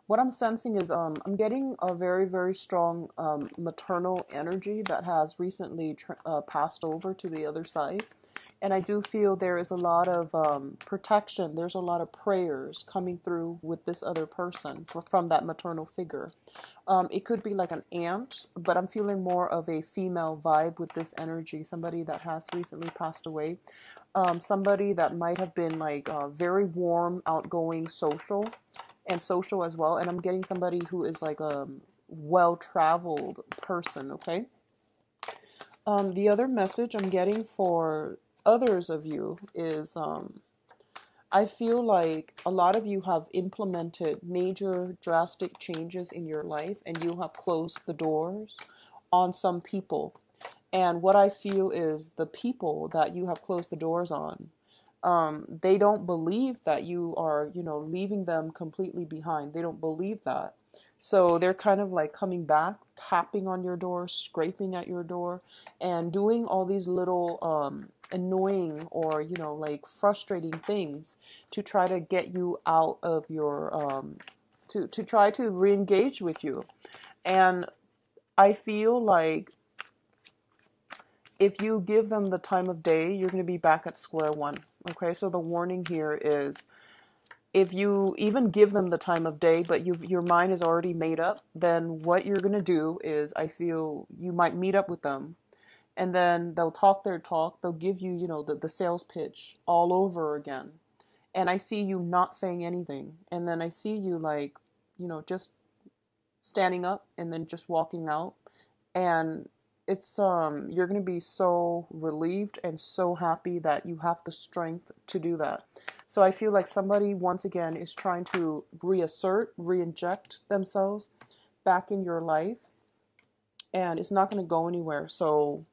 What I'm sensing is I'm getting a very, very strong maternal energy that has recently passed over to the other side. And I do feel there is a lot of protection. There's a lot of prayers coming through with this other person from that maternal figure. It could be like an aunt, but I'm feeling more of a female vibe with this energy. Somebody that has recently passed away. Somebody that might have been like very warm, outgoing, social, and social as well. And I'm getting somebody who is like a well-traveled person. Okay. The other message I'm getting for others of you is I feel like a lot of you have implemented major drastic changes in your life and you have closed the doors on some people. And what I feel is the people that you have closed the doors on, they don't believe that you are, leaving them completely behind. They don't believe that. So they're kind of like coming back, tapping on your door, scraping at your door, and doing all these little annoying or, like frustrating things to try to get you out of your, to try to re-engage with you. And I feel like if you give them the time of day, you're going to be back at square one. Okay, so the warning here is if you even give them the time of day, but your mind is already made up, then what you're going to do is I feel you might meet up with them and then they'll talk their talk. They'll give you, the sales pitch all over again. And I see you not saying anything. And then I see you like, just standing up and then just walking out. And it's you're going to be so relieved and so happy that you have the strength to do that. So I feel like somebody once again is trying to re-inject themselves back in your life, and it's not going to go anywhere. So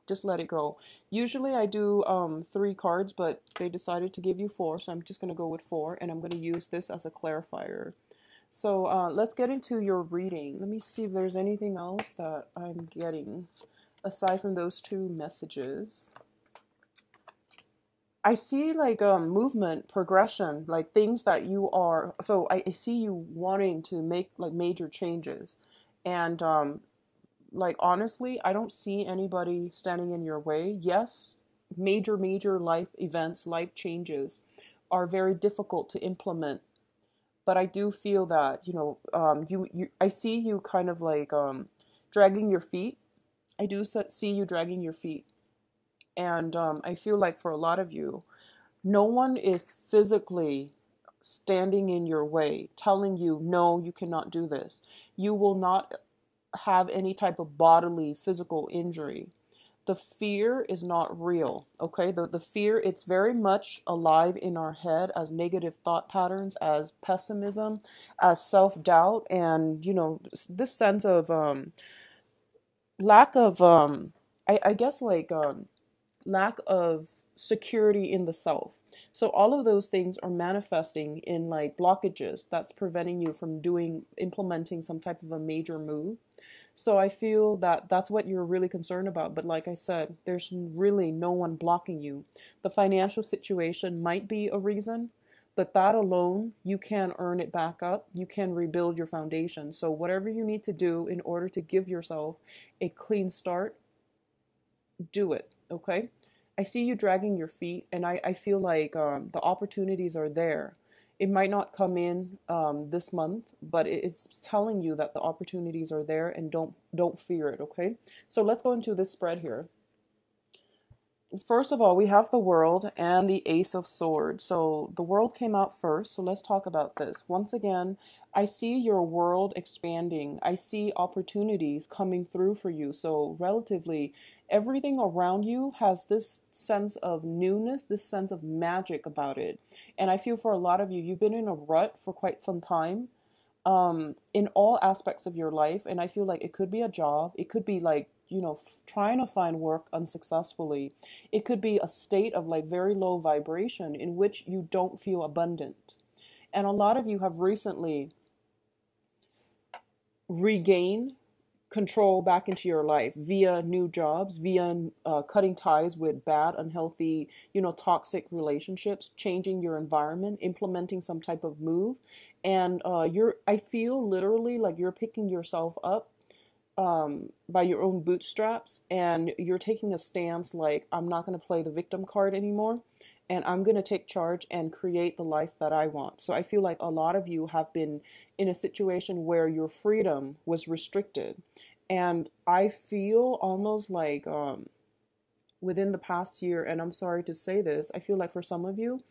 just let it go. Usually I do 3 cards, but they decided to give you 4, so I'm just going to go with 4, and I'm going to use this as a clarifier. So let's get into your reading. Let me see if there's anything else that I'm getting aside from those 2 messages. I see like movement, progression, like things that you are. So I see you wanting to make like major changes, and like honestly, I don't see anybody standing in your way. Yes, major life events, life changes are very difficult to implement, but I do feel that you I see you kind of like dragging your feet. I do see you dragging your feet, and I feel like for a lot of you, no one is physically standing in your way, telling you no, you cannot do this. You will not have any type of bodily physical injury. The fear is not real. Okay, the fear, it's very much alive in our head as negative thought patterns, as pessimism, as self-doubt, and this sense of lack of I guess like lack of security in the self. So all of those things are manifesting in like blockages that's preventing you from implementing some type of a major move. So I feel that that's what you're really concerned about. But like I said, there's really no one blocking you. The financial situation might be a reason, but that alone, you can earn it back up. You can rebuild your foundation. So whatever you need to do in order to give yourself a clean start, do it. Okay. I see you dragging your feet, and I feel like the opportunities are there. It might not come in this month, but it's telling you that the opportunities are there, and don't fear it. Okay, so let's go into this spread here. First of all, we have the World and the Ace of Swords. So the World came out first, so let's talk about this. Once again, I see your world expanding. I see opportunities coming through for you. So relatively, everything around you has this sense of newness, this sense of magic about it. And I feel for a lot of you, you've been in a rut for quite some time, in all aspects of your life. And I feel like it could be a job. It could be like, trying to find work unsuccessfully. It could be a state of like very low vibration in which you don't feel abundant. And a lot of you have recently regained control back into your life via new jobs, via cutting ties with bad, unhealthy, toxic relationships, changing your environment, implementing some type of move. And I feel literally like you're picking yourself up by your own bootstraps, and you're taking a stance like, I'm not going to play the victim card anymore, and I'm going to take charge and create the life that I want. So I feel like a lot of you have been in a situation where your freedom was restricted. And I feel almost like within the past year, and I'm sorry to say this, I feel like for some of you,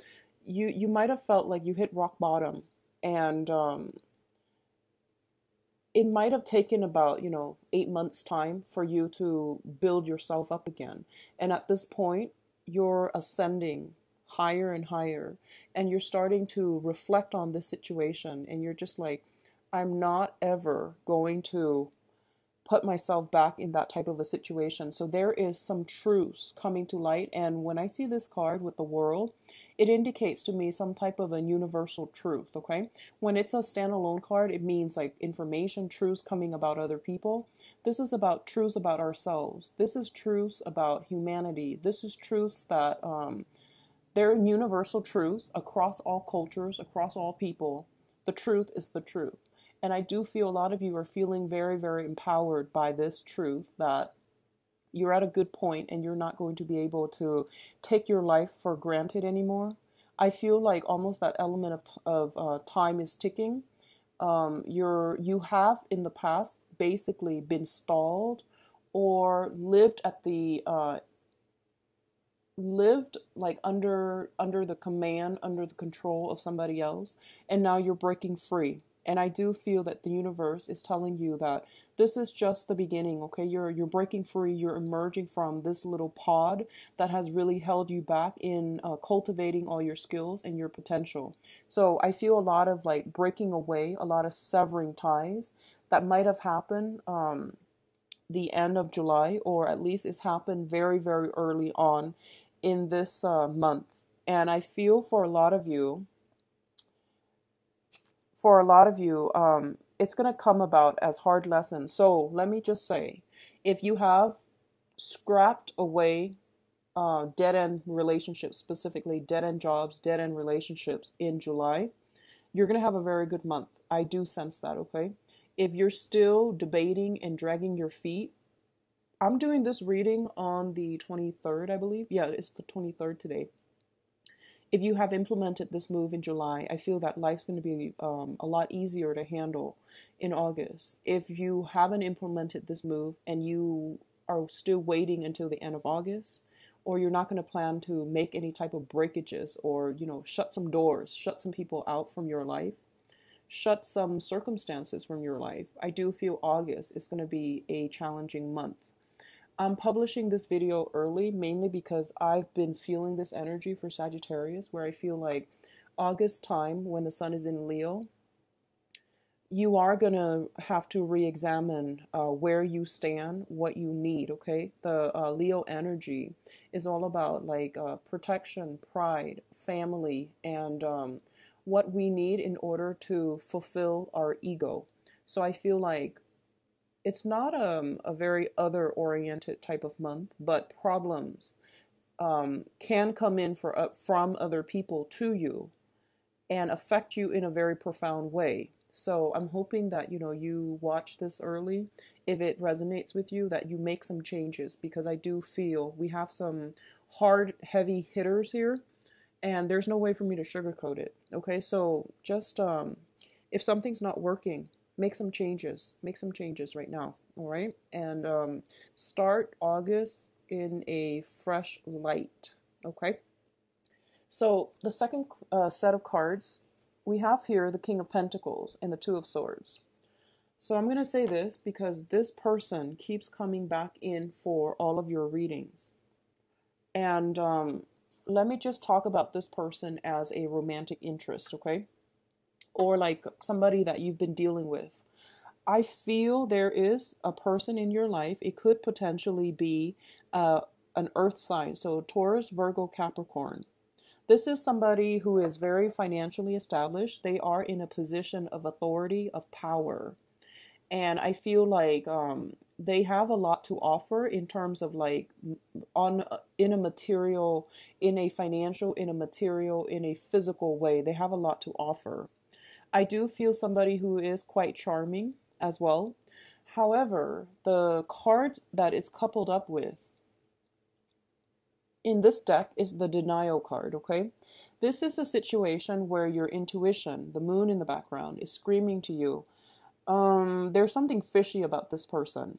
you might have felt like you hit rock bottom. And it might have taken about 8 months time for you to build yourself up again. And at this point, you're ascending higher and higher, and you're starting to reflect on this situation, and you're just like, I'm not ever going to put myself back in that type of a situation. So there is some truths coming to light. And when I see this card with the world, it indicates to me some type of a universal truth. Okay. When it's a standalone card, it means like information, truths coming about other people. This is about truths about ourselves. This is truths about humanity. This is truths that, they're universal truths across all cultures, across all people. The truth is the truth. And I do feel a lot of you are feeling very, very empowered by this truth that you're at a good point and you're not going to be able to take your life for granted anymore. I feel like almost that element of time is ticking. You have in the past basically been stalled or lived like under the command, under the control of somebody else, and now you're breaking free. And I do feel that the universe is telling you that this is just the beginning. Okay, you're breaking free. You're emerging from this little pod that has really held you back in cultivating all your skills and your potential. So I feel a lot of like breaking away, a lot of severing ties that might have happened the end of July, or at least it's happened very, very early on in this month. And I feel for a lot of you, it's going to come about as hard lessons. So let me just say, if you have scrapped away dead end relationships, specifically dead end jobs, dead end relationships in July, you're going to have a very good month. I do sense that, okay? If you're still debating and dragging your feet, I'm doing this reading on the 23rd, I believe. Yeah, it's the 23rd today. If you have implemented this move in July, I feel that life's going to be a lot easier to handle in August. If you haven't implemented this move and you are still waiting until the end of August, or you're not going to plan to make any type of breakages or, shut some doors, shut some people out from your life, shut some circumstances from your life, I do feel August is going to be a challenging month. I'm publishing this video early mainly because I've been feeling this energy for Sagittarius, where I feel like August time, when the sun is in Leo, you are going to have to re-examine where you stand, what you need, okay? The Leo energy is all about like protection, pride, family, and what we need in order to fulfill our ego. So I feel like it's not a very other-oriented type of month, but problems can come in from other people to you and affect you in a very profound way. So I'm hoping that you watch this early. If it resonates with you, that you make some changes, because I do feel we have some hard, heavy hitters here, and there's no way for me to sugarcoat it. Okay, so just if something's not working, make some changes. Make some changes right now. All right, and start August in a fresh light. Okay. So the second set of cards, we have here the King of Pentacles and the Two of Swords. So I'm going to say this because this person keeps coming back in for all of your readings. And let me just talk about this person as a romantic interest, okay? Or like somebody that you've been dealing with. I feel there is a person in your life. It could potentially be an earth sign. So Taurus, Virgo, Capricorn. This is somebody who is very financially established. They are in a position of authority, of power. And I feel like they have a lot to offer in terms of like on in a material, in a financial, in a material, in a physical way. They have a lot to offer. I do feel somebody who is quite charming as well. However, the card that it's coupled up with in this deck is the denial card, okay? This is a situation where your intuition, the moon in the background, is screaming to you, there's something fishy about this person.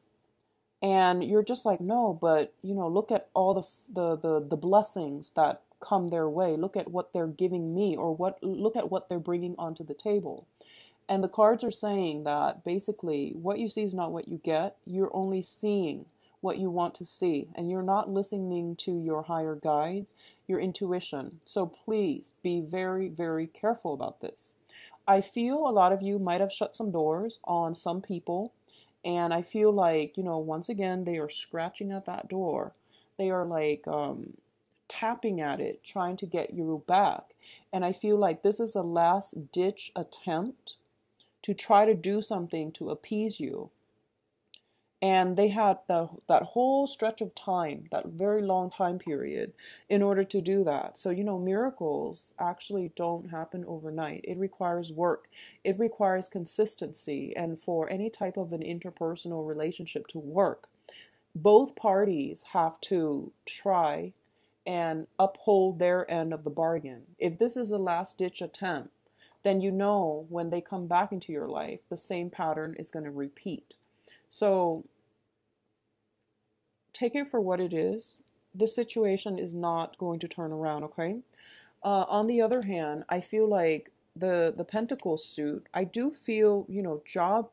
And you're just like, no, but look at all the blessings that come their way. Look at what they're giving me, or look at what they're bringing onto the table. And the cards are saying that basically what you see is not what you get. You're only seeing what you want to see, and you're not listening to your higher guides, your intuition. So please be very, very careful about this. I feel a lot of you might have shut some doors on some people, and I feel like, once again, they are scratching at that door. They are like tapping at it, trying to get you back. And I feel like this is a last ditch attempt to try to do something to appease you. And they had that whole stretch of time, that very long time period, in order to do that. So, miracles actually don't happen overnight. It requires work. It requires consistency. And for any type of an interpersonal relationship to work, both parties have to try and uphold their end of the bargain. If this is a last ditch attempt, then when they come back into your life, the same pattern is going to repeat. So take it for what it is. This situation is not going to turn around, okay? On the other hand, I feel like the Pentacles suit, I do feel, job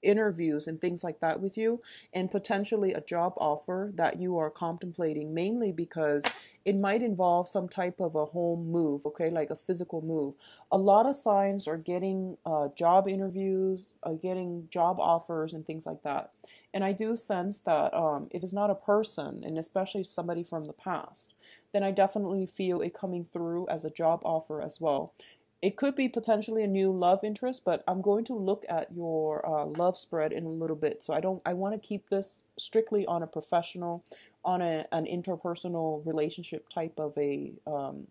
interviews and things like that with you, and potentially a job offer that you are contemplating, mainly because it might involve some type of a home move, okay, like a physical move. A lot of signs are getting job interviews, getting job offers and things like that. And I do sense that if it's not a person, and especially somebody from the past, then I definitely feel it coming through as a job offer as well. It could be potentially a new love interest, but I'm going to look at your love spread in a little bit. So I want to keep this strictly on a professional, on an interpersonal relationship type of to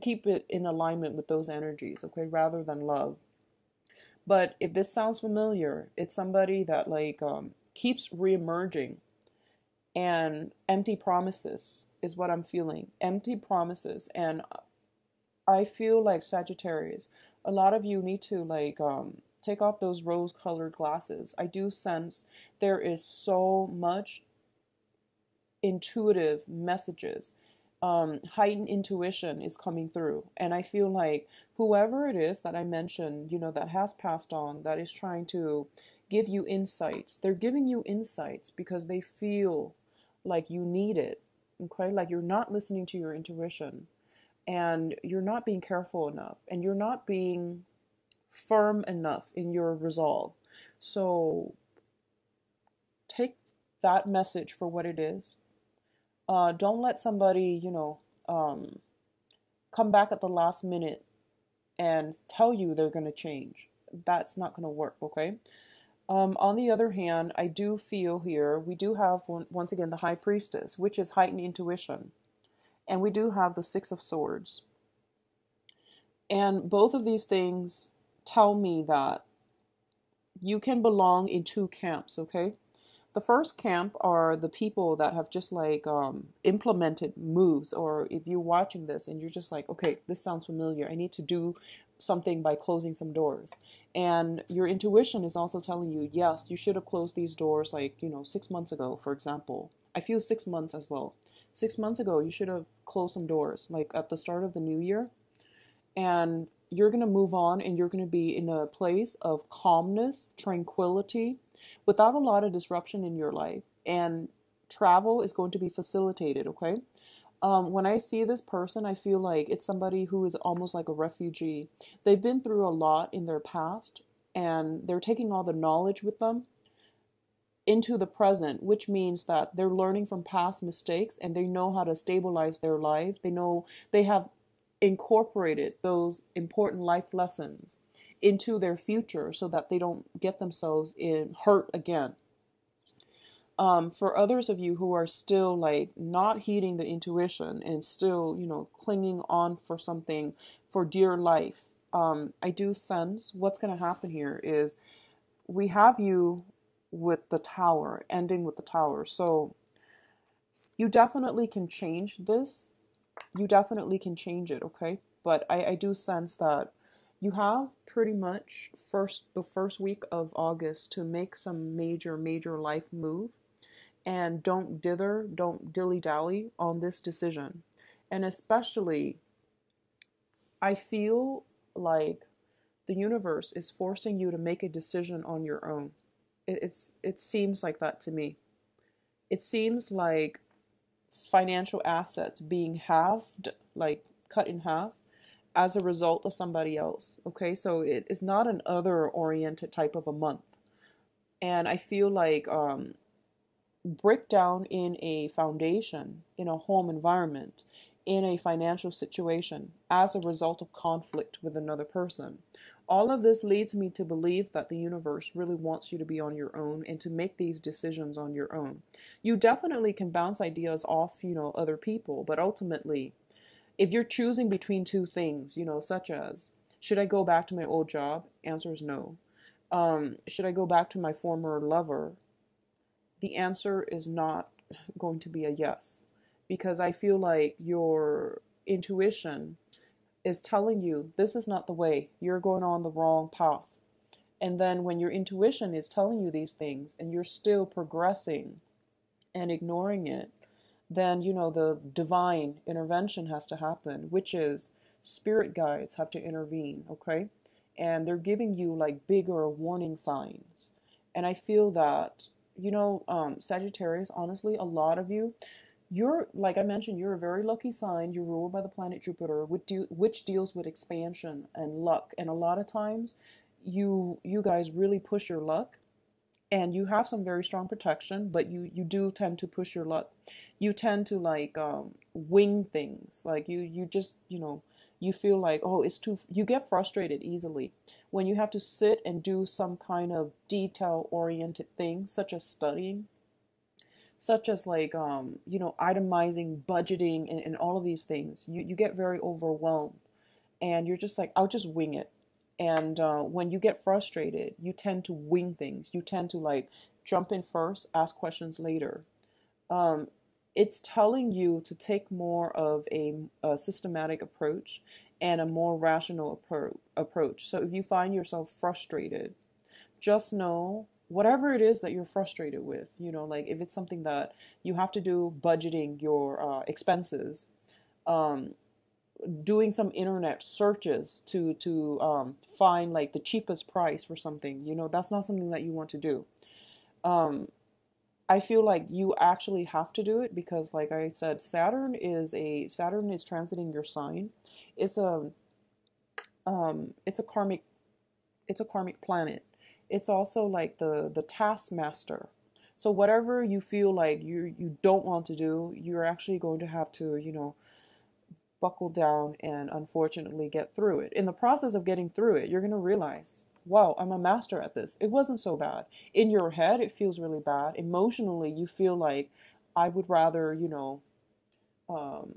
keep it in alignment with those energies, okay, rather than love. But if this sounds familiar, it's somebody that keeps reemerging, and empty promises is what I'm feeling. Empty promises. And I feel like Sagittarius, a lot of you need to take off those rose-colored glasses. I do sense there is so much intuitive messages. Heightened intuition is coming through. And I feel like whoever it is that I mentioned, that has passed on, that is trying to give you insights, they're giving you insights because they feel like you need it. Okay? Like you're not listening to your intuition, and you're not being careful enough, and you're not being firm enough in your resolve. So take that message for what it is. Don't let somebody, come back at the last minute and tell you they're going to change. That's not going to work, okay? On the other hand, I do feel here, we do have, once again, the High Priestess, which is heightened intuition. And we do have the Six of Swords. And both of these things tell me that you can belong in two camps, okay? The first camp are the people that have just implemented moves, or if you're watching this and you're just like, okay, this sounds familiar, I need to do something by closing some doors. And your intuition is also telling you, yes, you should have closed these doors 6 months ago, for example. I feel 6 months as well. 6 months ago, you should have closed some doors, at the start of the new year. And you're going to move on, and you're going to be in a place of calmness, tranquility, without a lot of disruption in your life. And travel is going to be facilitated, okay? When I see this person, I feel like it's somebody who is almost like a refugee. They've been through a lot in their past, and they're taking all the knowledge with them into the present, which means that they're learning from past mistakes, and they know how to stabilize their lives. They know they have incorporated those important life lessons into their future so that they don't get themselves in hurt again. For others of you who are still like not heeding the intuition and still, clinging on for something for dear life, I do sense what's going to happen here is we have you with the tower, ending with the tower. So you definitely can change this. You definitely can change it, okay? But I do sense that you have pretty much the first week of August to make some major life move, and don't dilly-dally on this decision. And especially, I feel like the universe is forcing you to make a decision on your own. It seems like that to me. It seems like financial assets being halved, like cut in half, as a result of somebody else. Okay, so it is not an other oriented type of a month. And I feel like breakdown in a foundation, in a home environment, in a financial situation as a result of conflict with another person. All of this leads me to believe that the universe really wants you to be on your own and to make these decisions on your own. You definitely can bounce ideas off, other people, but ultimately, if you're choosing between two things, such as, should I go back to my old job? Answer is no. Should I go back to my former lover? The answer is not going to be a yes, because I feel like your intuition is telling you this is not the way, you're going on the wrong path. And then when your intuition is telling you these things and you're still progressing and ignoring it, then the divine intervention has to happen, which is spirit guides have to intervene, okay? And they're giving you like bigger warning signs. And I feel that Sagittarius, honestly, a lot of you, you're, like I mentioned, you're a very lucky sign. You're ruled by the planet Jupiter, which deals with expansion and luck. And a lot of times, you guys really push your luck, and you have some very strong protection, but you do tend to push your luck. You tend to like wing things. Like you just you feel like, oh, it's too. You get frustrated easily when you have to sit and do some kind of detail oriented thing, such as studying, such as like itemizing, budgeting, and all of these things. You get very overwhelmed, and you're just like, I'll just wing it. And when you get frustrated, you tend to wing things. You tend to like jump in first, ask questions later. um, it's telling you to take more of a systematic approach and a more rational approach. So if you find yourself frustrated, just know whatever it is that you're frustrated with, like if it's something that you have to do, budgeting your expenses, um, doing some internet searches to find like the cheapest price for something, that's not something that you want to do. Um, I feel like you actually have to do it because, like I said, Saturn is transiting your sign. It's a it's a karmic planet. It's also like the taskmaster. So whatever you feel like you don't want to do, you're actually going to have to, buckle down and unfortunately get through it. In the process of getting through it, you're going to realize, wow, I'm a master at this. It wasn't so bad. In your head, it feels really bad. Emotionally, you feel like I would rather, um,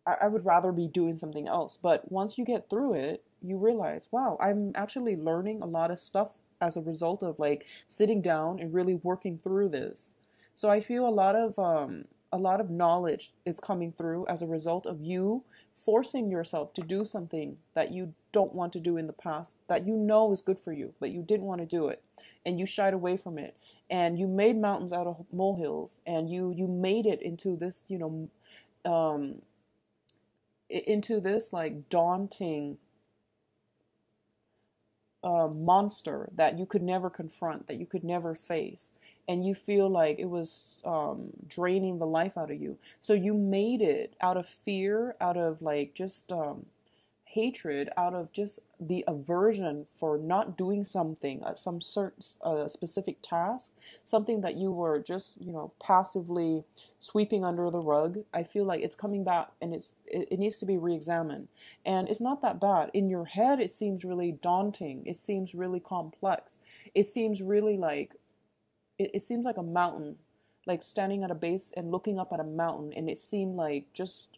I would rather be doing something else. But once you get through it, you realize, wow, I'm actually learning a lot of stuff as a result of like sitting down and really working through this. So I feel a lot of knowledge is coming through as a result of you forcing yourself to do something that you don't want to do in the past, that you know is good for you, but you didn't want to do it, and you shied away from it, and you made mountains out of molehills, and you made it into this, um, into this like daunting monster that you could never confront, that you could never face. And you feel like it was draining the life out of you. So you made it out of fear, out of like just hatred, out of just the aversion for not doing something, some certain specific task, something that you were just, passively sweeping under the rug. I feel like it's coming back, and it needs to be re-examined. And it's not that bad. In your head, it seems really daunting. It seems really complex. It seems really like, it seems like a mountain, like standing at a base and looking up at a mountain, and it seemed like just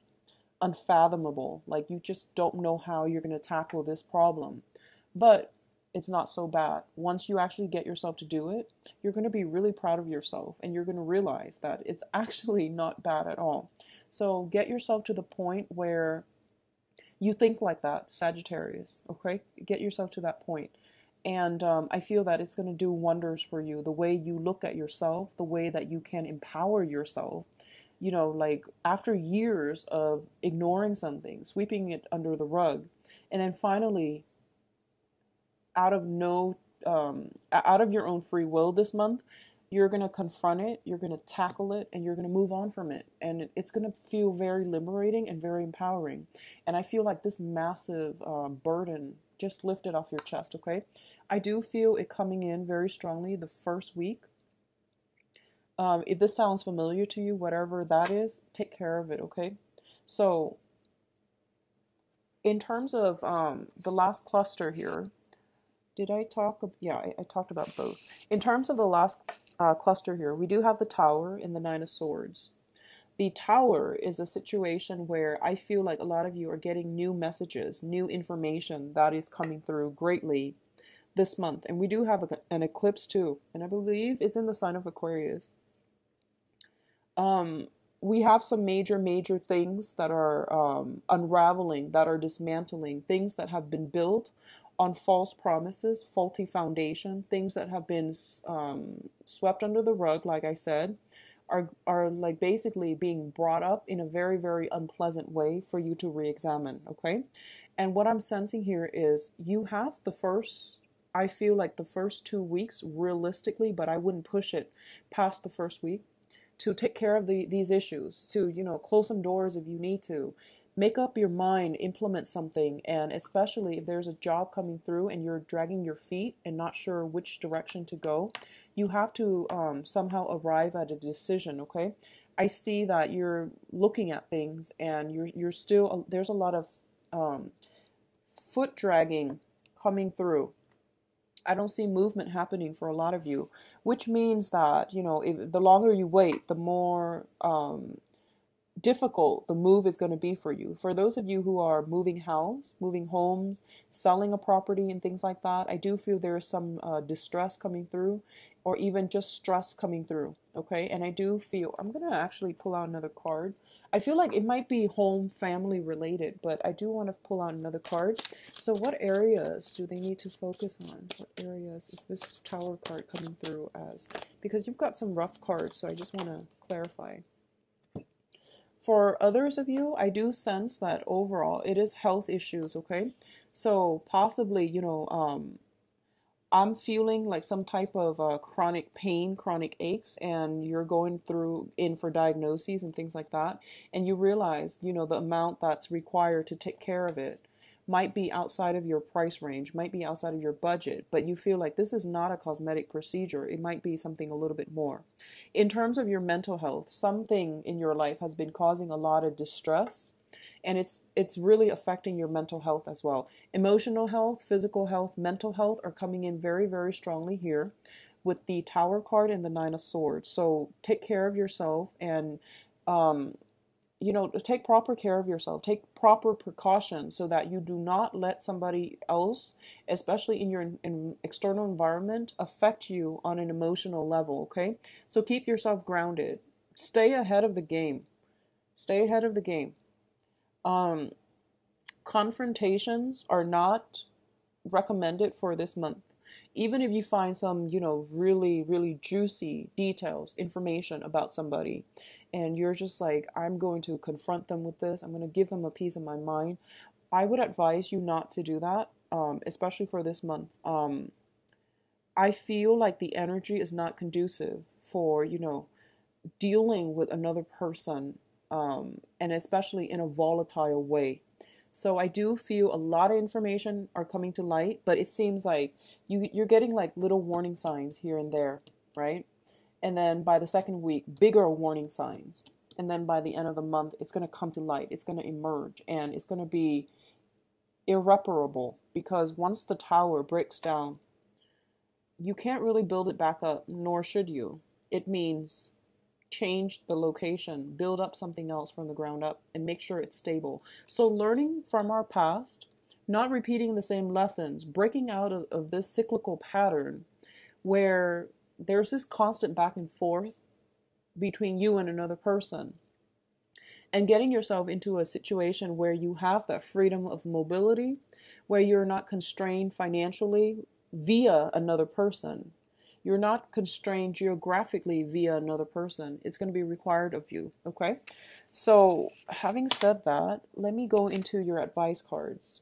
unfathomable. Like you just don't know how you're going to tackle this problem. But it's not so bad. Once you actually get yourself to do it, you're going to be really proud of yourself, and you're going to realize that it's actually not bad at all. So get yourself to the point where you think like that, Sagittarius, okay? Get yourself to that point. And I feel that it's going to do wonders for you. The way you look at yourself, the way that you can empower yourself, like after years of ignoring something, sweeping it under the rug, and then finally, out of your own free will this month, you're going to confront it, you're going to tackle it, and you're going to move on from it. And it's going to feel very liberating and very empowering. And I feel like this massive burden just lifted off your chest, okay? I do feel it coming in very strongly the first week. If this sounds familiar to you, whatever that is, take care of it, okay? So, in terms of the last cluster here, did I talk? Yeah, I talked about both. In terms of the last cluster here, we do have the Tower and the Nine of Swords. The Tower is a situation where I feel like a lot of you are getting new messages, new information that is coming through greatly this month. And we do have an eclipse too, and I believe it's in the sign of Aquarius. We have some major things that are unraveling, that are dismantling, things that have been built on false promises, faulty foundation, things that have been swept under the rug, like I said, are like basically being brought up in a very unpleasant way for you to re-examine, okay? And what I'm sensing here is you have I feel like the first 2 weeks realistically, but I wouldn't push it past the first week, to take care of these issues, to, close some doors if you need to, make up your mind, implement something. And especially if there's a job coming through and you're dragging your feet and not sure which direction to go, you have to somehow arrive at a decision, okay? I see that you're looking at things, and you're still, there's a lot of foot dragging coming through. I don't see movement happening for a lot of you, which means that, if the longer you wait, the more difficult the move is going to be for you. For those of you who are moving house, moving homes, selling a property and things like that, I do feel there is some distress coming through, or even just stress coming through, okay? And I do feel, I'm going to actually pull out another card. I feel like it might be home, family related, but I do want to pull out another card. So what areas do they need to focus on? What areas is this Tower card coming through as? Because you've got some rough cards, so I just want to clarify. For others of you, I do sense that overall it is health issues, okay? So possibly, I'm feeling like some type of chronic pain, chronic aches, and you're going in for diagnoses and things like that. And you realize, the amount that's required to take care of it might be outside of your price range, might be outside of your budget, but you feel like this is not a cosmetic procedure. It might be something a little bit more. In terms of your mental health, something in your life has been causing a lot of distress, and it's really affecting your mental health as well. Emotional health, physical health, mental health are coming in very strongly here with the Tower card and the Nine of Swords. So take care of yourself, and take proper care of yourself. Take proper precautions so that you do not let somebody else, especially in your external environment, affect you on an emotional level, okay? So keep yourself grounded. Stay ahead of the game. Stay ahead of the game. Confrontations are not recommended for this month. Even if you find some, really juicy details, information about somebody, and you're just like, I'm going to confront them with this, I'm going to give them a piece of my mind, I would advise you not to do that, especially for this month. I feel like the energy is not conducive for, dealing with another person, and especially in a volatile way. So I do feel a lot of information are coming to light, but it seems like you're getting like little warning signs here and there, right? And then by the second week, bigger warning signs. And then by the end of the month, it's going to come to light. It's going to emerge, and it's going to be irreparable, because once the tower breaks down, you can't really build it back up, nor should you. It means change the location, build up something else from the ground up, and make sure it's stable. So learning from our past, not repeating the same lessons, breaking out of this cyclical pattern where there's this constant back and forth between you and another person, and getting yourself into a situation where you have that freedom of mobility, where you're not constrained financially via another person. You're not constrained geographically via another person. It's going to be required of you, okay? So, having said that, let me go into your advice cards.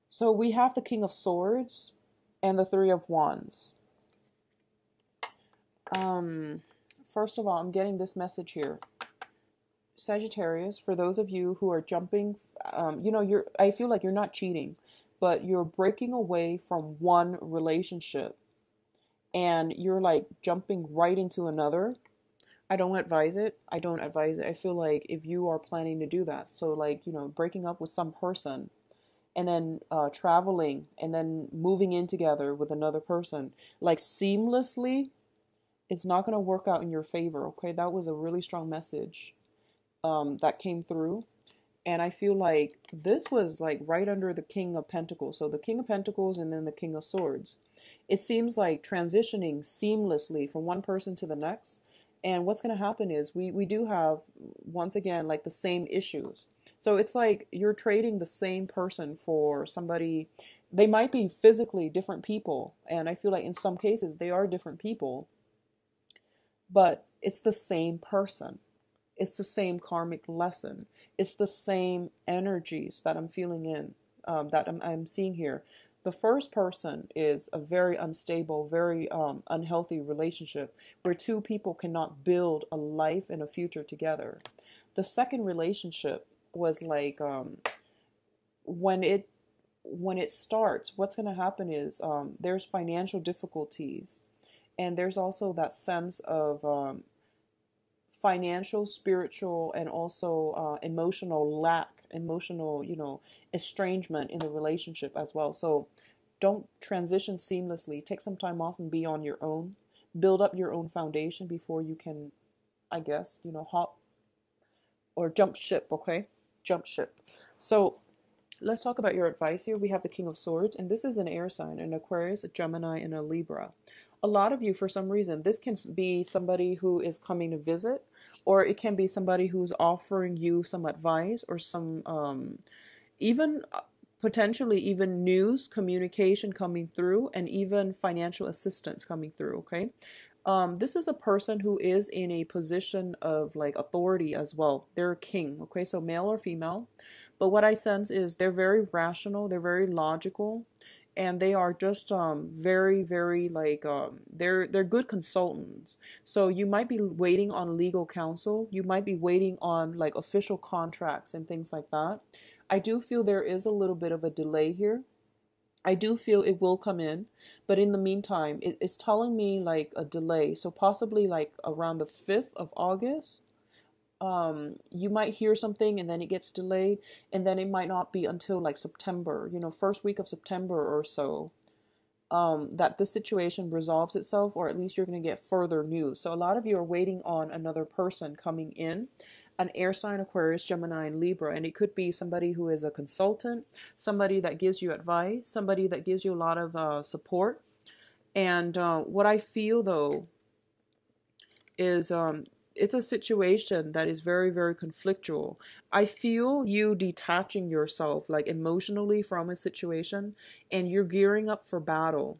So, we have the King of Swords and the Three of Wands. First of all, I'm getting this message here. Sagittarius, for those of you who are jumping, I feel like you're not cheating, but you're breaking away from one relationship and you're like jumping right into another. I don't advise it. I don't advise it. I feel like if you are planning to do that, so like, breaking up with some person and then traveling and then moving in together with another person, like seamlessly, it's not going to work out in your favor, okay? That was a really strong message that came through. And I feel like this was like right under the King of Pentacles. So the King of Pentacles and then the King of Swords. It seems like transitioning seamlessly from one person to the next. And what's going to happen is we do have, once again, like the same issues. So it's like you're trading the same person for somebody. They might be physically different people. And I feel like in some cases they are different people. But it's the same person. It's the same karmic lesson. It's the same energies that I'm feeling in, that I'm seeing here. The first person is a very unstable, very unhealthy relationship where two people cannot build a life and a future together. The second relationship was like when it starts, what's going to happen is there's financial difficulties, and there's also that sense of financial, spiritual, and also emotional lack, emotional, estrangement in the relationship as well. So don't transition seamlessly. Take some time off and be on your own. Build up your own foundation before you can, I guess, hop or jump ship, okay? Jump ship. So let's talk about your advice here. We have the King of Swords, and this is an air sign, an Aquarius, a Gemini, and a Libra. A lot of you, for some reason, this can be somebody who is coming to visit, or it can be somebody who's offering you some advice or some, even potentially even news, communication coming through, and even financial assistance coming through, okay? This is a person who is in a position of like authority as well. They're a king, okay? So male or female. But what I sense is they're very rational, they're very logical, and they are just very, very like they're good consultants. So you might be waiting on legal counsel, you might be waiting on like official contracts and things like that. I do feel there is a little bit of a delay here. I do feel it will come in, but in the meantime, it's telling me like a delay. So possibly like around the 5th of August, you might hear something and then it gets delayed, and then it might not be until like September, first week of September or so, that this situation resolves itself, or at least you're going to get further news. So a lot of you are waiting on another person coming in, an air sign, Aquarius, Gemini, and Libra. And it could be somebody who is a consultant, somebody that gives you advice, somebody that gives you a lot of support. And what I feel though is it's a situation that is very, very conflictual. I feel you detaching yourself like emotionally from a situation, and you're gearing up for battle.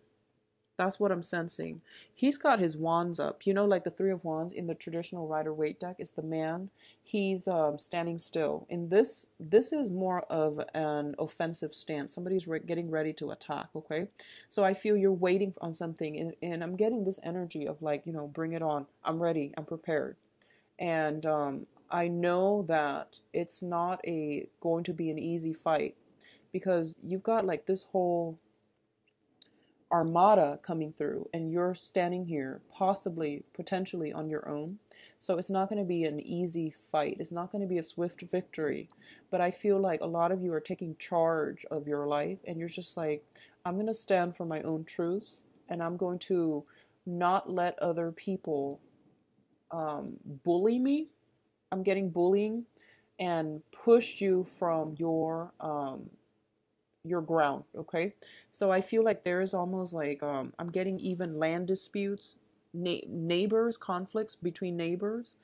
That's what I'm sensing. He's got his wands up. Like the Three of Wands in the traditional Rider-Waite deck is the man. He's standing still. And this is more of an offensive stance. Somebody's getting ready to attack, okay? So I feel you're waiting on something. And I'm getting this energy of like, bring it on. I'm ready. I'm prepared. And I know that it's not going to be an easy fight, because you've got like this whole armada coming through, and you're standing here possibly potentially on your own. So it's not going to be an easy fight, it's not going to be a swift victory. But I feel like a lot of you are taking charge of your life, and you're just like, I'm going to stand for my own truths, and I'm going to not let other people bully me. I'm getting bullying and push you from your ground. Okay, so I feel like there is almost like I'm getting even land disputes, neighbors, conflicts between neighbors,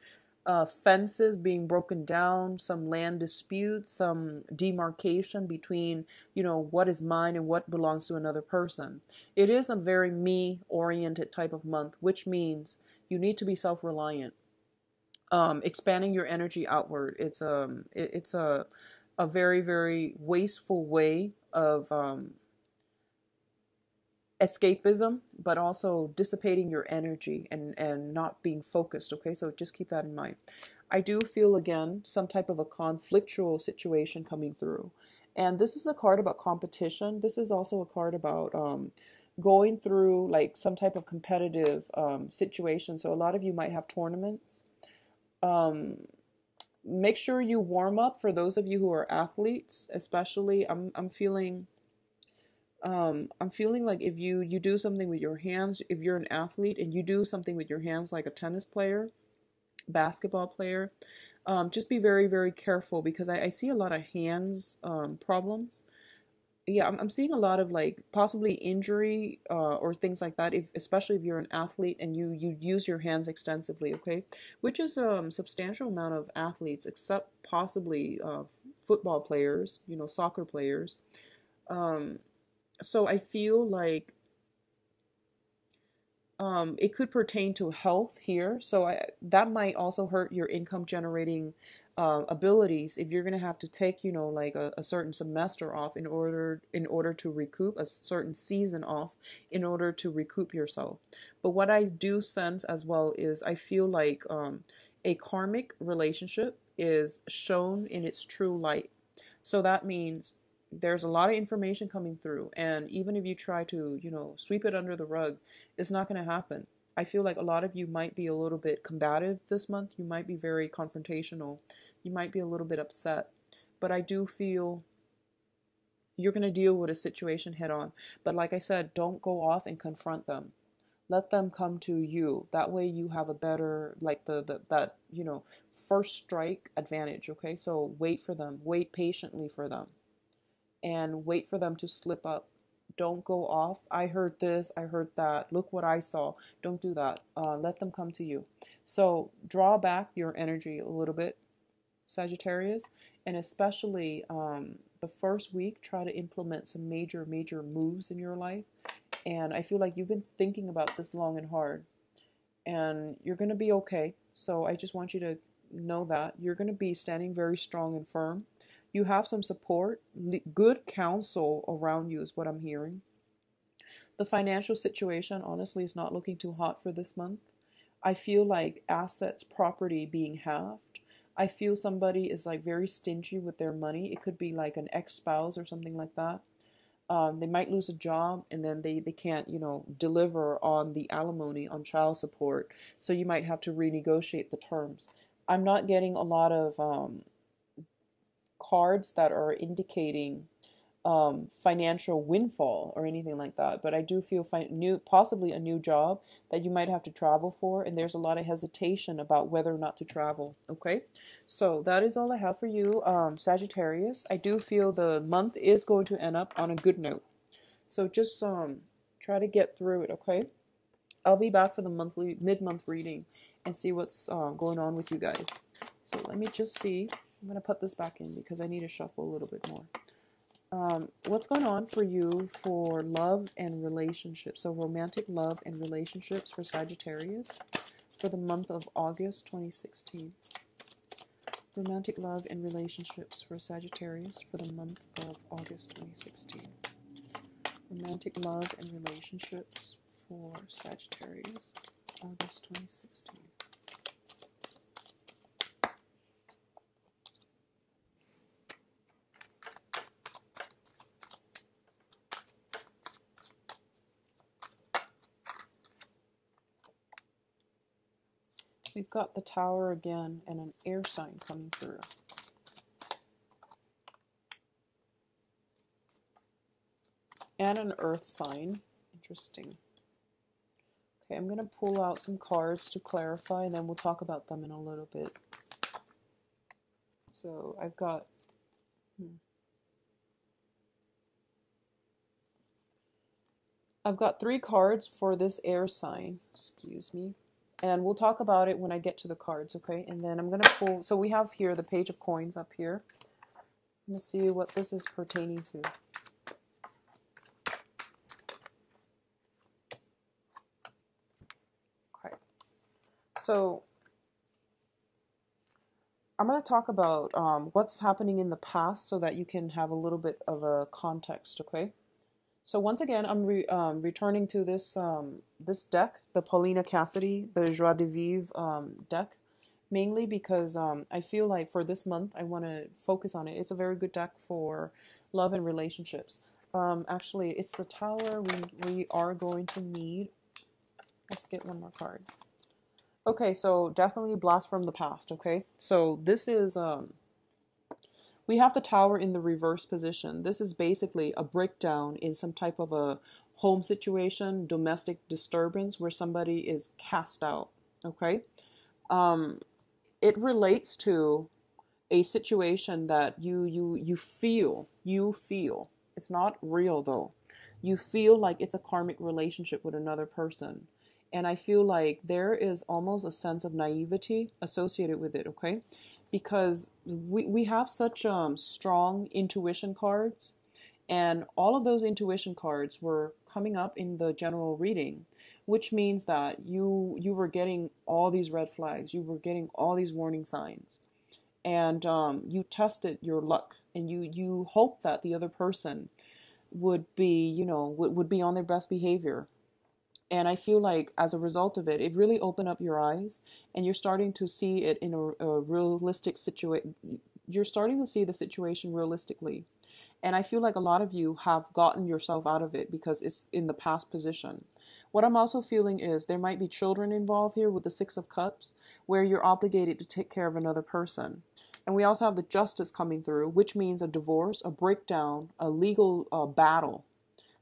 fences being broken down, some land disputes, some demarcation between, you know, what is mine and what belongs to another person. It is a very me oriented type of month, which means you need to be self-reliant, expanding your energy outward. It's a very, very wasteful way of escapism, but also dissipating your energy and not being focused. Okay, so just keep that in mind. I do feel again some type of a conflictual situation coming through, and this is a card about competition. This is also a card about going through like some type of competitive situation. So a lot of you might have tournaments. Make sure you warm up for those of you who are athletes, especially. I'm feeling like if you do something with your hands, if you're an athlete and you do something with your hands like a tennis player, basketball player, just be very, very careful, because I see a lot of hands problems. Yeah, I'm seeing a lot of like possibly injury or things like that, if especially if you're an athlete and you use your hands extensively. Okay, which is a substantial amount of athletes, except possibly football players, you know, soccer players. Um, so I feel like it could pertain to health here. So that might also hurt your income generating abilities if you're going to have to take, you know, like a certain semester off in order to recoup, a certain season off in order to recoup yourself. But what I do sense as well is I feel like a karmic relationship is shown in its true light. So that means there's a lot of information coming through, and even if you try to, you know, sweep it under the rug, it's not going to happen. I feel like a lot of you might be a little bit combative this month. You might be very confrontational. You might be a little bit upset. But I do feel you're going to deal with a situation head on. But like I said, don't go off and confront them. Let them come to you. That way you have a better, like that, you know, first strike advantage. Okay, so wait for them. Wait patiently for them. And wait for them to slip up. Don't go off. I heard this, I heard that. Look what I saw. Don't do that. Let them come to you. So draw back your energy a little bit, Sagittarius, and especially the first week, try to implement some major, major moves in your life. And I feel like you've been thinking about this long and hard, and you're going to be okay. So I just want you to know that you're going to be standing very strong and firm. You have some support, good counsel around you is what I'm hearing. The financial situation, honestly, is not looking too hot for this month. I feel like assets, property being halved. I feel somebody is like very stingy with their money. It could be like an ex-spouse or something like that. They might lose a job, and then they can't, you know, deliver on the alimony, on child support. So you might have to renegotiate the terms. I'm not getting a lot of cards that are indicating financial windfall or anything like that, but I do feel possibly a new job that you might have to travel for, and there's a lot of hesitation about whether or not to travel. Okay, so that is all I have for you, Sagittarius. I do feel the month is going to end up on a good note, so just try to get through it. Okay, I'll be back for the mid-month reading and see what's going on with you guys. So let me just see. I'm going to put this back in because I need to shuffle a little bit more. What's going on for you for love and relationships? So romantic love and relationships for Sagittarius for the month of August 2016. Romantic love and relationships for Sagittarius for the month of August 2016. Romantic love and relationships for Sagittarius, August 2016. We've got the Tower again and an air sign coming through. And an earth sign. Interesting. Okay, I'm going to pull out some cards to clarify, and then we'll talk about them in a little bit. So I've got... I've got 3 cards for this air sign. Excuse me. And we'll talk about it when I get to the cards, okay? And then I'm going to pull... So we have here the Page of Coins up here. I'm going to see what this is pertaining to. Okay. So I'm going to talk about what's happening in the past so that you can have a little bit of a context, okay? So once again, I'm returning to this this deck, the Paulina Cassidy, the Joie de Vivre deck, mainly because I feel like for this month, I want to focus on it. It's a very good deck for love and relationships. Actually, it's the Tower we are going to need. Let's get one more card. Okay, so definitely Blast from the Past, okay? So this is... we have the Tower in the reverse position. This is basically a breakdown in some type of a home situation, domestic disturbance where somebody is cast out, okay? It relates to a situation that you feel. It's not real though. You feel like it's a karmic relationship with another person. And I feel like there is almost a sense of naivety associated with it, okay? Because we have such strong intuition cards, and all of those intuition cards were coming up in the general reading, which means that you were getting all these red flags, you were getting all these warning signs, and you tested your luck, and you hoped that the other person would be, you know, would be on their best behavior. And I feel like as a result of it, it really opened up your eyes, and you're starting to see it in a realistic situation. You're starting to see the situation realistically. And I feel like a lot of you have gotten yourself out of it because it's in the past position. What I'm also feeling is there might be children involved here with the Six of Cups, where you're obligated to take care of another person. And we also have the Justice coming through, which means a divorce, a breakdown, a legal battle.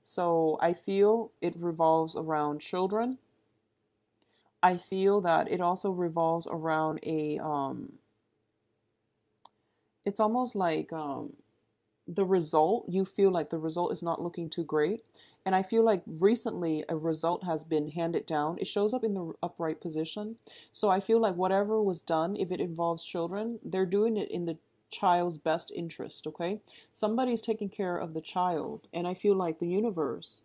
So I feel it revolves around children. I feel that it also revolves around a, it's almost like the result, you feel like the result is not looking too great. And I feel like recently a result has been handed down. It shows up in the upright position. So I feel like whatever was done, if it involves children, they're doing it in the child's best interest, okay? Somebody's taking care of the child, and I feel like the universe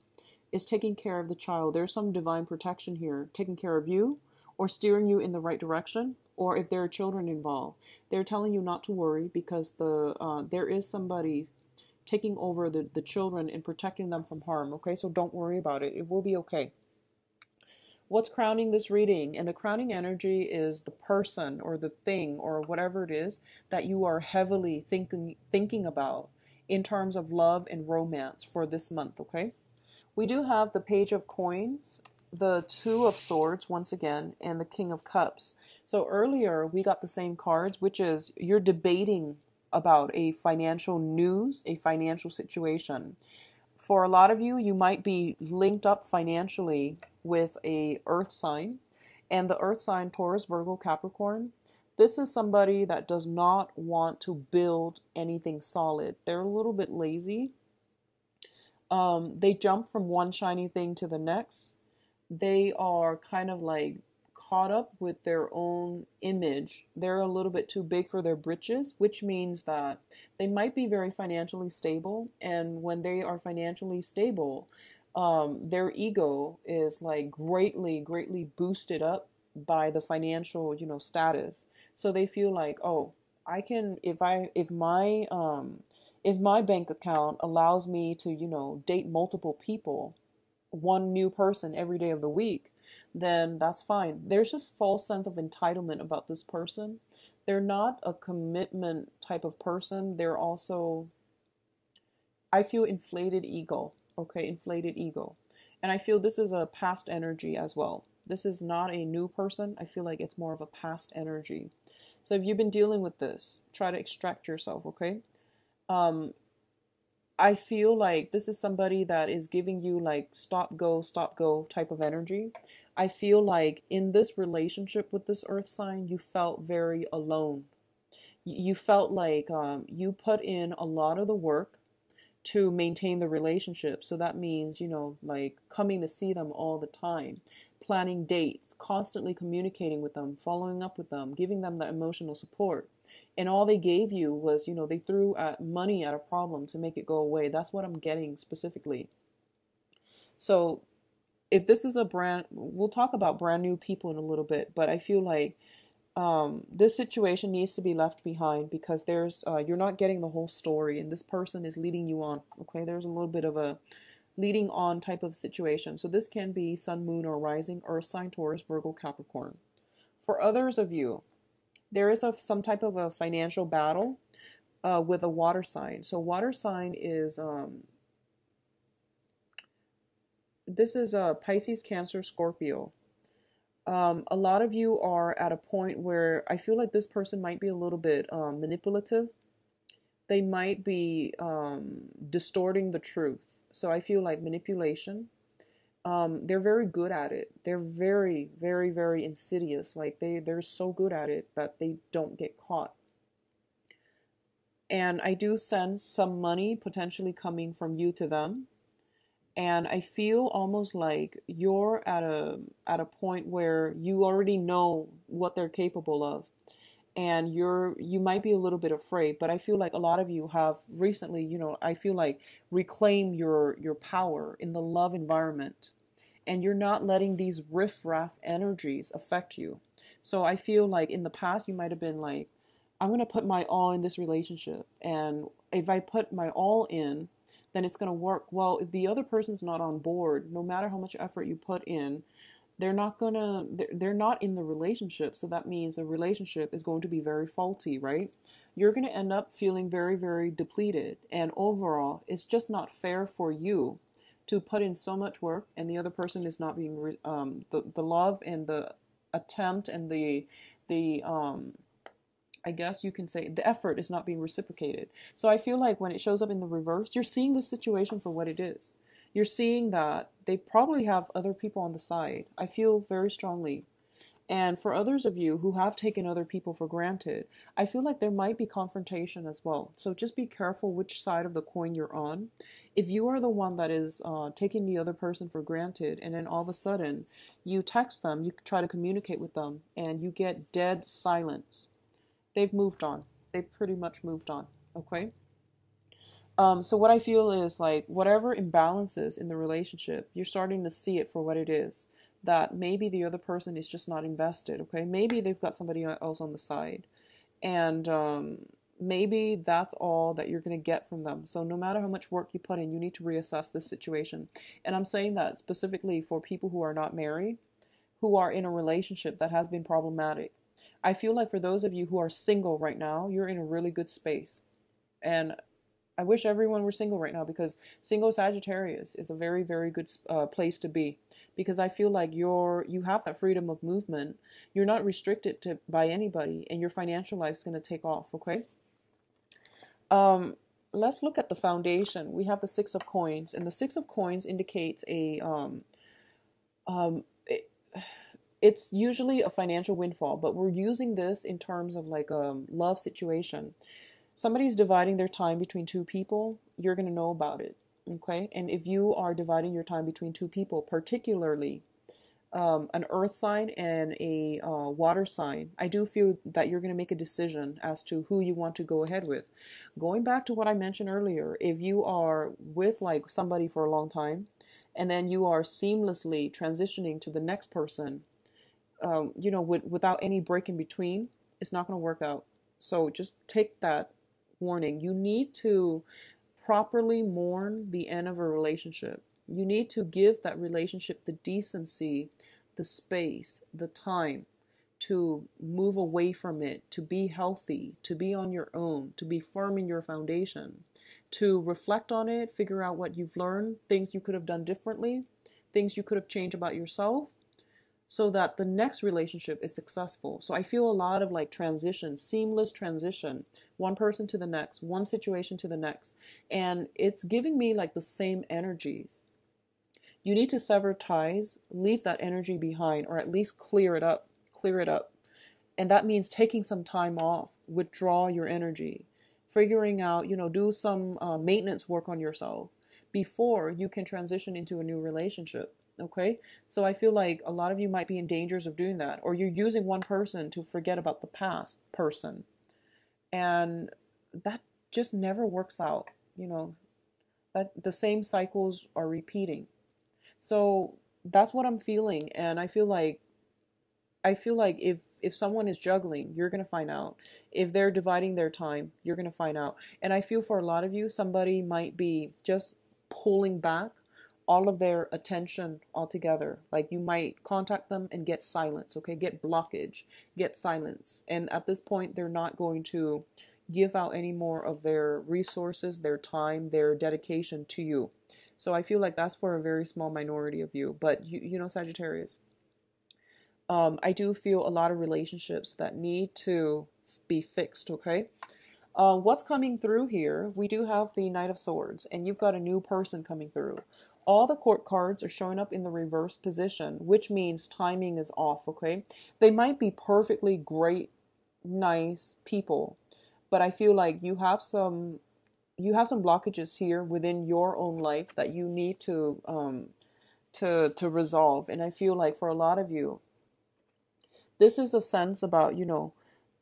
is taking care of the child. There's some divine protection here, taking care of you or steering you in the right direction. Or if there are children involved, they're telling you not to worry because there is somebody taking over the children and protecting them from harm, okay? So don't worry about it. It will be okay. What's crowning this reading? And the crowning energy is the person or the thing or whatever it is that you are heavily thinking about in terms of love and romance for this month, okay? We do have the Page of Coins, the Two of Swords once again, and the King of Cups. So earlier we got the same cards, which is you're debating about a financial news, a financial situation. For a lot of you, you might be linked up financially with a earth sign, and the earth sign Taurus, Virgo, Capricorn. This is somebody that does not want to build anything solid. They're a little bit lazy. They jump from one shiny thing to the next. They are kind of like caught up with their own image. They're a little bit too big for their britches, which means that they might be very financially stable. And when they are financially stable, their ego is like greatly boosted up by the financial, status. So they feel like, oh, I can, if my bank account allows me to, date multiple people, one new person every day of the week, then that's fine. There's just false sense of entitlement about this person. They're not a commitment type of person. They're also, I feel, inflated ego. Okay, inflated ego. And I feel this is a past energy as well. This is not a new person. I feel like it's more of a past energy. So if you've been dealing with this, try to extract yourself, okay? Um, I feel like this is somebody that is giving you like stop go type of energy. I feel like in this relationship with this earth sign, you felt very alone. You felt like you put in a lot of the work to maintain the relationship. So that means, like coming to see them all the time, planning dates, constantly communicating with them, following up with them, giving them that emotional support. And all they gave you was, they threw money at a problem to make it go away. That's what I'm getting specifically. So if this is we'll talk about brand new people in a little bit, but I feel like this situation needs to be left behind because you're not getting the whole story and this person is leading you on. Okay, there's a little bit of a leading on type of situation. So this can be sun, moon, or rising, earth sign, Taurus, Virgo, Capricorn. For others of you, there is some type of a financial battle with a water sign. So water sign is this is Pisces, Cancer, Scorpio. A lot of you are at a point where I feel like this person might be a little bit manipulative. They might be distorting the truth. So I feel like manipulation. They're very good at it. They're very, very, very insidious. Like they're so good at it that they don't get caught. And I do sense some money potentially coming from you to them. And I feel almost like you're at a point where you already know what they're capable of. And you might be a little bit afraid, but I feel like a lot of you have recently, I feel like reclaim your power in the love environment. And you're not letting these riff-raff energies affect you. So I feel like in the past you might have been like, I'm going to put my all in this relationship. And if I put my all in, then it's going to work. Well, if the other person's not on board, no matter how much effort you put in, they're not in the relationship. So that means the relationship is going to be very faulty, right? You're going to end up feeling very, very depleted. And overall, it's just not fair for you to put in so much work and the other person is not being, the love and the attempt and the I guess you can say the effort is not being reciprocated. So I feel like when it shows up in the reverse, you're seeing the situation for what it is. You're seeing that they probably have other people on the side. I feel very strongly. And for others of you who have taken other people for granted, I feel like there might be confrontation as well. So just be careful which side of the coin you're on. If you are the one that is taking the other person for granted, and then all of a sudden you text them, you try to communicate with them, and you get dead silence, they've moved on. They've pretty much moved on. Okay? So what I feel is like whatever imbalances in the relationship, you're starting to see it for what it is. That maybe the other person is just not invested. Okay? Maybe they've got somebody else on the side. And maybe that's all that you're going to get from them. So no matter how much work you put in, you need to reassess this situation. And I'm saying that specifically for people who are not married, who are in a relationship that has been problematic. I feel like for those of you who are single right now, you're in a really good space. And I wish everyone were single right now because single Sagittarius is a very, very good place to be. Because I feel like you have that freedom of movement. You're not restricted by anybody and your financial life is going to take off, okay? Let's look at the foundation. We have the Six of Coins. And the Six of Coins indicates it's usually a financial windfall, but we're using this in terms of like a love situation. Somebody's dividing their time between two people, you're going to know about it, okay? And if you are dividing your time between two people, particularly an earth sign and a water sign, I do feel that you're going to make a decision as to who you want to go ahead with. Going back to what I mentioned earlier, if you are with like somebody for a long time and then you are seamlessly transitioning to the next person, without any break in between, it's not going to work out. So just take that warning. You need to properly mourn the end of a relationship. You need to give that relationship the decency, the space, the time to move away from it, to be healthy, to be on your own, to be firm in your foundation, to reflect on it, figure out what you've learned, things you could have done differently, things you could have changed about yourself. so that the next relationship is successful. So I feel a lot of like transition, seamless transition, one person to the next, one situation to the next. And it's giving me like the same energies. You need to sever ties, leave that energy behind, or at least clear it up. Clear it up. And that means taking some time off, withdraw your energy, figuring out, do some maintenance work on yourself before you can transition into a new relationship. Okay, so I feel like a lot of you might be in dangers of doing that, or you're using one person to forget about the past person, and that just never works out. That the same cycles are repeating. So that's what I'm feeling, and I feel like if someone is juggling, you're going to find out. If they're dividing their time, you're going to find out. And I feel for a lot of you, somebody might be just pulling back all of their attention altogether. Like you might contact them and get silence, okay? Get blockage, get silence. And at this point, they're not going to give out any more of their resources, their time, their dedication to you. So I feel like that's for a very small minority of you. But Sagittarius, I do feel a lot of relationships that need to be fixed, okay? What's coming through here? We do have the Knight of Swords, and you've got a new person coming through. All the court cards are showing up in the reverse position, which means timing is off, okay? They might be perfectly great, nice people, but I feel like you have some blockages here within your own life that you need to resolve. And I feel like for a lot of you, this is a sense about,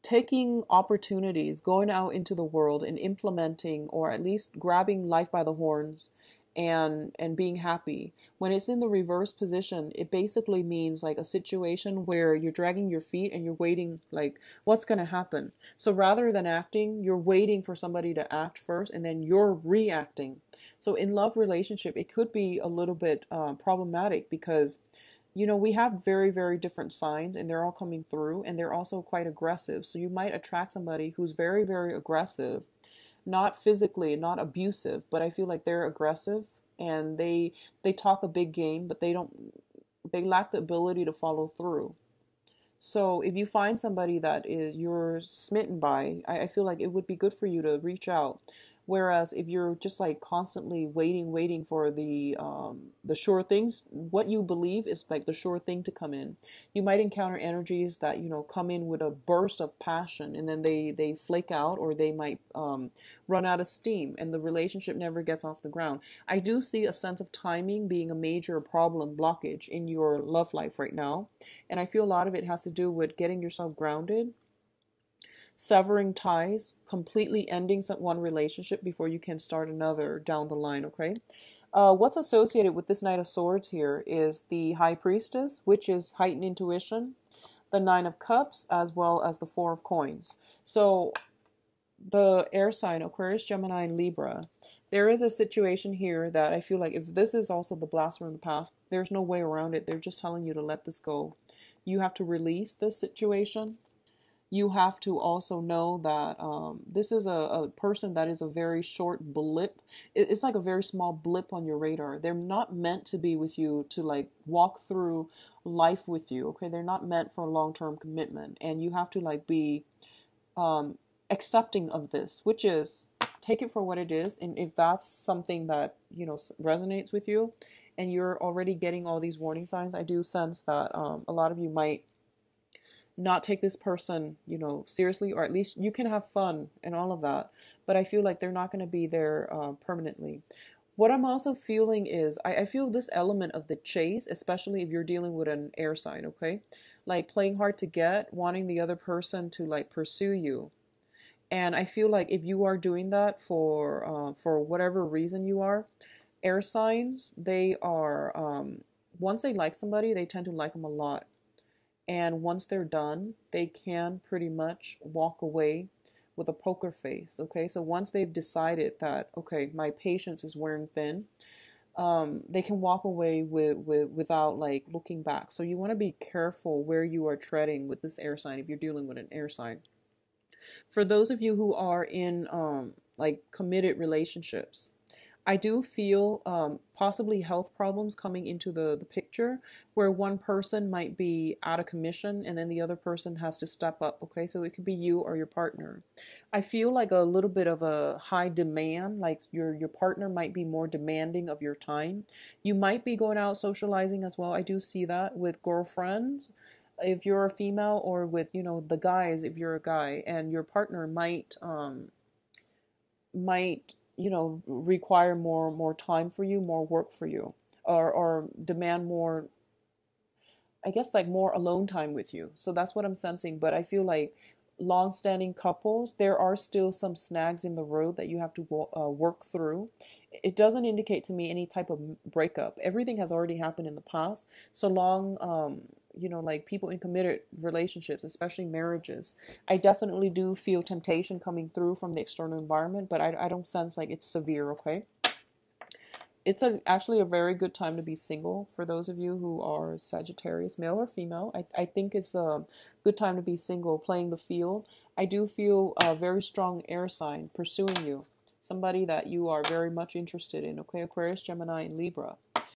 taking opportunities, going out into the world and implementing, or at least grabbing life by the horns and being happy. When it's in the reverse position, it basically means like a situation where you're dragging your feet and you're waiting, like what's going to happen. So rather than acting, you're waiting for somebody to act first and then you're reacting. So in love relationship, it could be a little bit problematic because we have very, very different signs and they're all coming through and they're also quite aggressive. So you might attract somebody who's very, very aggressive, not physically, not abusive, but I feel like they're aggressive and they talk a big game, but they lack the ability to follow through. So if you find somebody that you're smitten by, I feel like it would be good for you to reach out. Whereas if you're just like constantly waiting for the sure things, what you believe is like the sure thing to come in, you might encounter energies that come in with a burst of passion and then they flake out, or they might run out of steam and the relationship never gets off the ground. I do see a sense of timing being a major problem blockage in your love life right now, and I feel a lot of it has to do with getting yourself grounded, severing ties, completely ending one relationship before you can start another down the line, okay? What's associated with this Knight of Swords here is the High Priestess, which is heightened intuition, the Nine of Cups, as well as the Four of Coins. So the air sign, Aquarius, Gemini, and Libra, there is a situation here that I feel like if this is also the blast from the past, there's no way around it. They're just telling you to let this go. You have to release this situation. You have to also know that this is a person that is a very short blip. It's like a very small blip on your radar. They're not meant to be with you to like walk through life with you. Okay, they're not meant for a long-term commitment, and you have to like be accepting of this, which is take it for what it is. And if that's something that resonates with you, and you're already getting all these warning signs, I do sense that a lot of you might not take this person, seriously, or at least you can have fun and all of that. But I feel like they're not going to be there permanently. What I'm also feeling is, I feel this element of the chase, especially if you're dealing with an air sign, okay? Like playing hard to get, wanting the other person to like pursue you. And I feel like if you are doing that for whatever reason you are, air signs, they are, once they like somebody, they tend to like them a lot. And once they're done, they can pretty much walk away with a poker face, okay? So once they've decided that, okay, my patience is wearing thin, they can walk away without like looking back. So you want to be careful where you are treading with this air sign if you're dealing with an air sign. For those of you who are in like committed relationships, I do feel possibly health problems coming into the picture, where one person might be out of commission and then the other person has to step up. Okay, so it could be you or your partner. I feel like a little bit of a high demand, like your partner might be more demanding of your time. You might be going out socializing as well. I do see that with girlfriends if you're a female, or with, you know, the guys if you're a guy, and your partner might, you know, require more time for you, more work for you, or demand more, I guess, like more alone time with you. So that's what I'm sensing. But I feel like long-standing couples, there are still some snags in the road that you have to work through. It doesn't indicate to me any type of breakup. Everything has already happened in the past. So long, you know, like people in committed relationships, especially marriages, I definitely do feel temptation coming through from the external environment, but I don't sense like it's severe, okay? It's actually a very good time to be single for those of you who are Sagittarius, male or female. I think it's a good time to be single, playing the field. I do feel a very strong air sign pursuing you, somebody that you are very much interested in, okay? Aquarius, Gemini, and Libra.